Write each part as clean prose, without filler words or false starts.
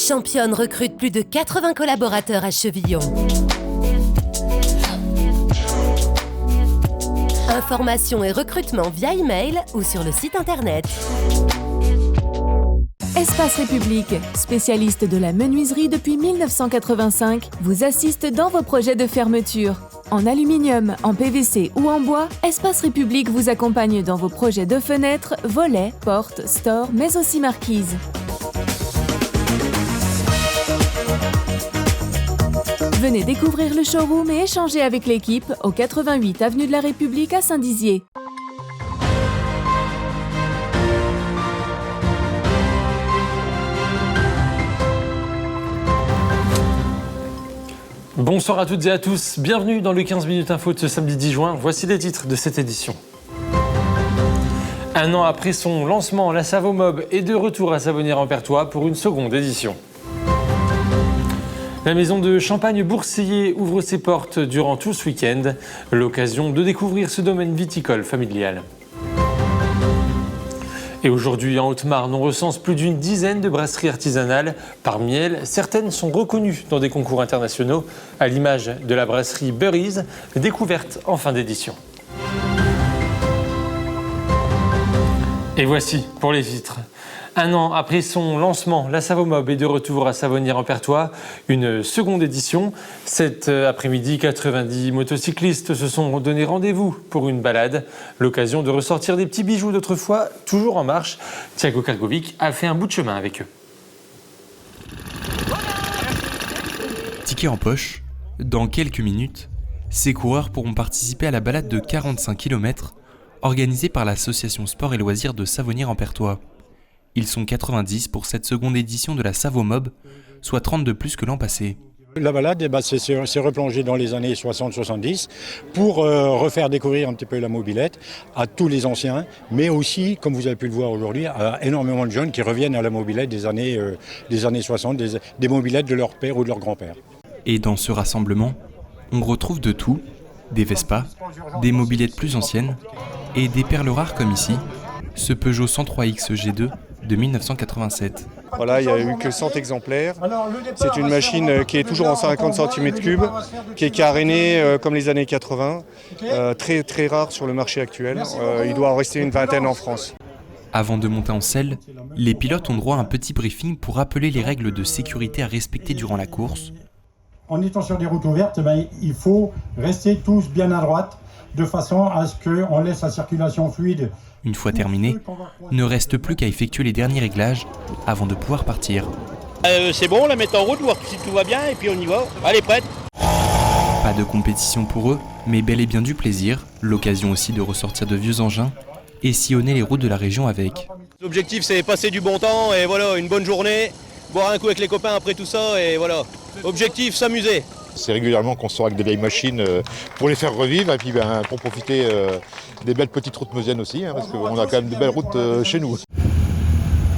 Championne recrute plus de 80 collaborateurs à Chevillon. Information et recrutement via email ou sur le site internet. Espace République, spécialiste de la menuiserie depuis 1985, vous assiste dans vos projets de fermeture. En aluminium, en PVC ou en bois, Espace République vous accompagne dans vos projets de fenêtres, volets, portes, stores, mais aussi marquises. Venez découvrir le showroom et échanger avec l'équipe au 88 avenue de la République à Saint-Dizier. Bonsoir à toutes et à tous, bienvenue dans le 15 minutes info de ce samedi 10 juin. Voici les titres de cette édition. Un an après son lancement, la Savomob est de retour à Savonnières-en-Perthois pour une seconde édition. La maison de Champagne-Boursier ouvre ses portes durant tout ce week-end, l'occasion de découvrir ce domaine viticole familial. Et aujourd'hui, en Haute-Marne, on recense plus d'une dizaine de brasseries artisanales. Parmi elles, certaines sont reconnues dans des concours internationaux, à l'image de la brasserie Burries, découverte en fin d'édition. Et voici pour les titres. Un an après son lancement, la Savomob est de retour à Savonnières-en-Perthois, une seconde édition. Cet après-midi, 90 motocyclistes se sont donné rendez-vous pour une balade. L'occasion de ressortir des petits bijoux d'autrefois, toujours en marche. Thiago Kargovic a fait un bout de chemin avec eux. Ticket en poche, dans quelques minutes, ces coureurs pourront participer à la balade de 45 km organisée par l'association Sport et Loisirs de Savonnières-en-Perthois. Ils sont 90 pour cette seconde édition de la Savomob, soit 30 de plus que l'an passé. La balade, c'est replonger dans les années 60-70 pour refaire découvrir un petit peu la mobilette à tous les anciens, mais aussi, comme vous avez pu le voir aujourd'hui, à énormément de jeunes qui reviennent à la mobilette des années 60, des mobilettes de leur père ou de leur grand-père. Et dans ce rassemblement, on retrouve de tout, des Vespa, des mobilettes plus anciennes et des perles rares comme ici, ce Peugeot 103X G2 de 1987. Voilà, il n'y a eu que 100 exemplaires. C'est une machine qui est toujours en 50 cm3, qui est carénée comme les années 80, très, très rare sur le marché actuel. Il doit en rester une vingtaine en France. Avant de monter en selle, les pilotes ont droit à un petit briefing pour rappeler les règles de sécurité à respecter durant la course. En étant sur des routes ouvertes, il faut rester tous bien à droite, de façon à ce qu'on laisse la circulation fluide. Une fois terminé, ne reste plus qu'à effectuer les derniers réglages avant de pouvoir partir. C'est bon, la mettre en route, voir si tout va bien et puis on y va. Allez, prête. Pas de compétition pour eux, mais bel et bien du plaisir, l'occasion aussi de ressortir de vieux engins et sillonner les routes de la région avec. L'objectif c'est passer du bon temps et voilà, une bonne journée, boire un coup avec les copains après tout ça et voilà. Objectif, s'amuser. C'est régulièrement qu'on sort avec des vieilles machines pour les faire revivre et puis pour profiter des belles petites routes meusiennes aussi, parce qu'on a quand même de belles routes chez nous.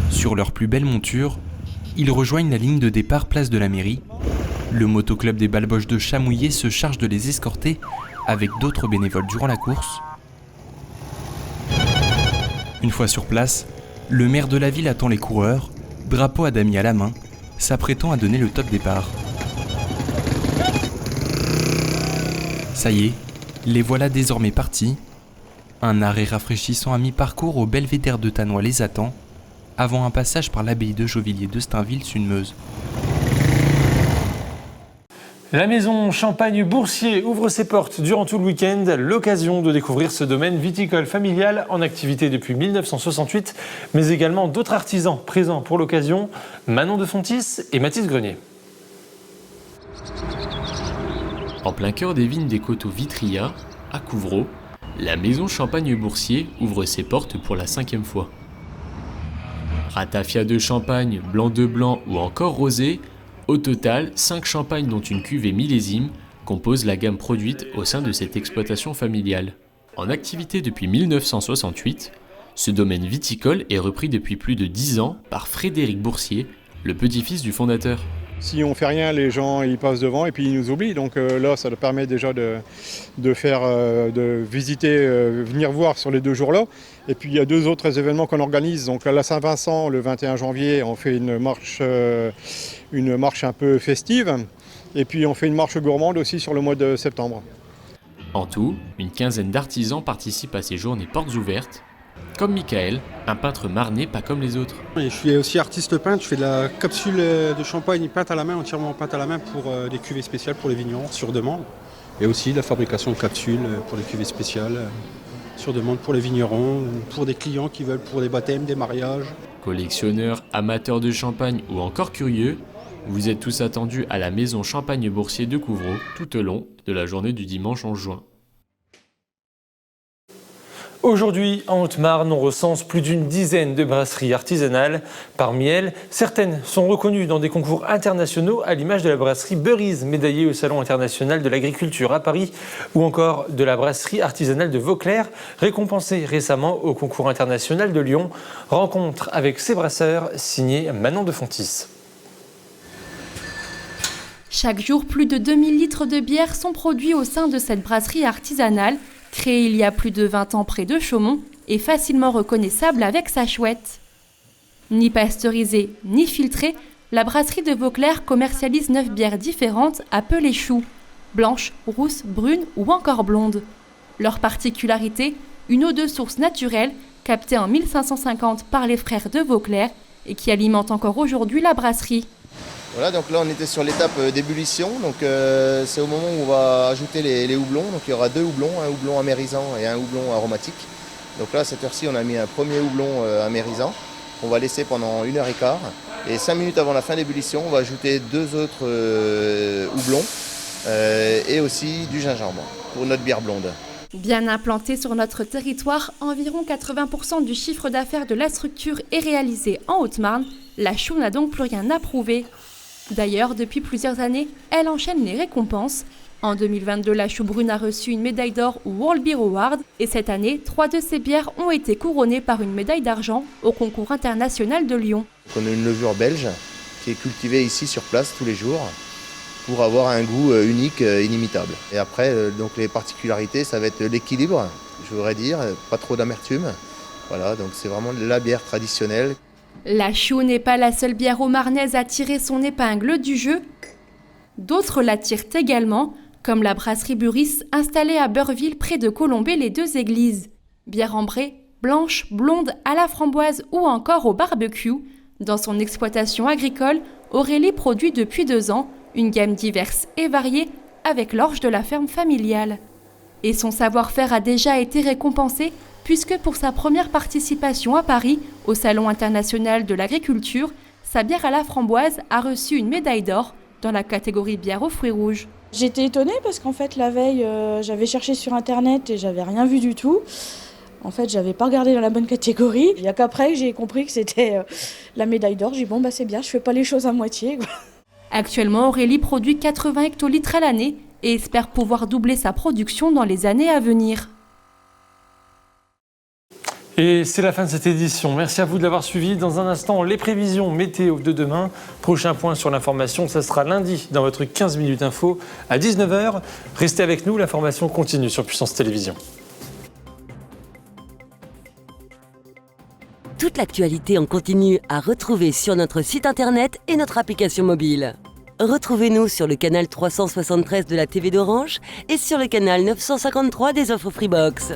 Sur leur plus belle monture, ils rejoignent la ligne de départ place de la mairie. Le motoclub des Balboches de Chamouillé se charge de les escorter avec d'autres bénévoles durant la course. Une fois sur place, le maire de la ville attend les coureurs, drapeau à damier à la main, s'apprêtant à donner le top départ. Ça y est, les voilà désormais partis. Un arrêt rafraîchissant à mi-parcours au belvédère de Tanois les attend, avant un passage par l'abbaye de Jovilliers de Stainville-sur-Meuse. La maison Champagne-Boursier ouvre ses portes durant tout le week-end, l'occasion de découvrir ce domaine viticole familial en activité depuis 1968, mais également d'autres artisans présents pour l'occasion, Manon de Fontis et Mathis Grenier. En plein cœur des vignes des coteaux Vitria, à Couvreau, la maison Champagne-Boursier ouvre ses portes pour la 5e fois. Ratafia de champagne, blanc de blanc ou encore rosé, au total, 5 champagnes dont une cuvée millésime composent la gamme produite au sein de cette exploitation familiale. En activité depuis 1968, ce domaine viticole est repris depuis plus de 10 ans par Frédéric Boursier, le petit-fils du fondateur. Si on fait rien, les gens ils passent devant et puis ils nous oublient. Donc là, ça permet déjà de visiter, venir voir sur les 2 jours-là. Et puis il y a 2 autres événements qu'on organise. Donc à la Saint-Vincent, le 21 janvier, on fait une marche un peu festive. Et puis on fait une marche gourmande aussi sur le mois de septembre. En tout, une quinzaine d'artisans participent à ces journées portes ouvertes, comme Michael, un peintre marnais pas comme les autres. Je suis aussi artiste peintre, je fais de la capsule de champagne peinte à la main, entièrement peinte à la main pour des cuvées spéciales pour les vignerons sur demande. Et aussi de la fabrication de capsules pour les cuvées spéciales sur demande pour les vignerons, pour des clients qui veulent pour des baptêmes, des mariages. Collectionneurs, amateurs de champagne ou encore curieux, vous êtes tous attendus à la maison Champagne Boursier de Couvreau tout au long de la journée du dimanche 11 juin. Aujourd'hui, en Haute-Marne, on recense plus d'une dizaine de brasseries artisanales. Parmi elles, certaines sont reconnues dans des concours internationaux, à l'image de la brasserie Beurise, médaillée au Salon international de l'agriculture à Paris, ou encore de la brasserie artisanale de Vauclair, récompensée récemment au concours international de Lyon. Rencontre avec ses brasseurs, signé Manon de Fontis. Chaque jour, plus de 2000 litres de bière sont produits au sein de cette brasserie artisanale, créée il y a plus de 20 ans près de Chaumont et facilement reconnaissable avec sa chouette. Ni pasteurisée, ni filtrée, la brasserie de Vauclair commercialise 9 bières différentes appelées choux, blanches, rousses, brunes ou encore blondes. Leur particularité, une eau de source naturelle, captée en 1550 par les frères de Vauclair et qui alimente encore aujourd'hui la brasserie. Voilà, donc là on était sur l'étape d'ébullition, donc c'est au moment où on va ajouter les houblons. Donc il y aura 2 houblons, un houblon amérisant et un houblon aromatique. Donc là à cette heure-ci on a mis un premier houblon amérisant qu'on va laisser pendant 1h15. Et 5 minutes avant la fin d'ébullition, on va ajouter 2 autres houblons et aussi du gingembre pour notre bière blonde. Bien implantée sur notre territoire, environ 80% du chiffre d'affaires de la structure est réalisé en Haute-Marne. La chou n'a donc plus rien à prouver. D'ailleurs, depuis plusieurs années, elle enchaîne les récompenses. En 2022, la chou brune a reçu une médaille d'or au World Beer Award et cette année, 3 de ses bières ont été couronnées par une médaille d'argent au concours international de Lyon. On a une levure belge qui est cultivée ici sur place tous les jours pour avoir un goût unique, inimitable. Et après, donc les particularités, ça va être l'équilibre, je voudrais dire, pas trop d'amertume. Voilà, donc c'est vraiment la bière traditionnelle. La chou n'est pas la seule bière haut-marnaise à tirer son épingle du jeu. D'autres la tirent également, comme la brasserie Buris installée à Beurville près de Colombey-les-Deux-Églises. Bière ambrée, blanche, blonde, à la framboise ou encore au barbecue. Dans son exploitation agricole, Aurélie produit depuis 2 ans une gamme diverse et variée avec l'orge de la ferme familiale. Et son savoir-faire a déjà été récompensé puisque pour sa première participation à Paris, au Salon international de l'agriculture, sa bière à la framboise a reçu une médaille d'or dans la catégorie bière aux fruits rouges. J'étais étonnée parce qu'en fait la veille, j'avais cherché sur internet et j'avais rien vu du tout. En fait, j'avais pas regardé dans la bonne catégorie. Il n'y a qu'après que j'ai compris que c'était la médaille d'or. J'ai dit bon bah c'est bien, je fais pas les choses à moitié, quoi. Actuellement, Aurélie produit 80 hectolitres à l'année et espère pouvoir doubler sa production dans les années à venir. Et c'est la fin de cette édition. Merci à vous de l'avoir suivi. Dans un instant, les prévisions météo de demain. Prochain point sur l'information, ça sera lundi dans votre 15 minutes info à 19h. Restez avec nous, l'information continue sur Puissance Télévisions. Toute l'actualité en continu à retrouver sur notre site internet et notre application mobile. Retrouvez-nous sur le canal 373 de la TV d'Orange et sur le canal 953 des offres Freebox.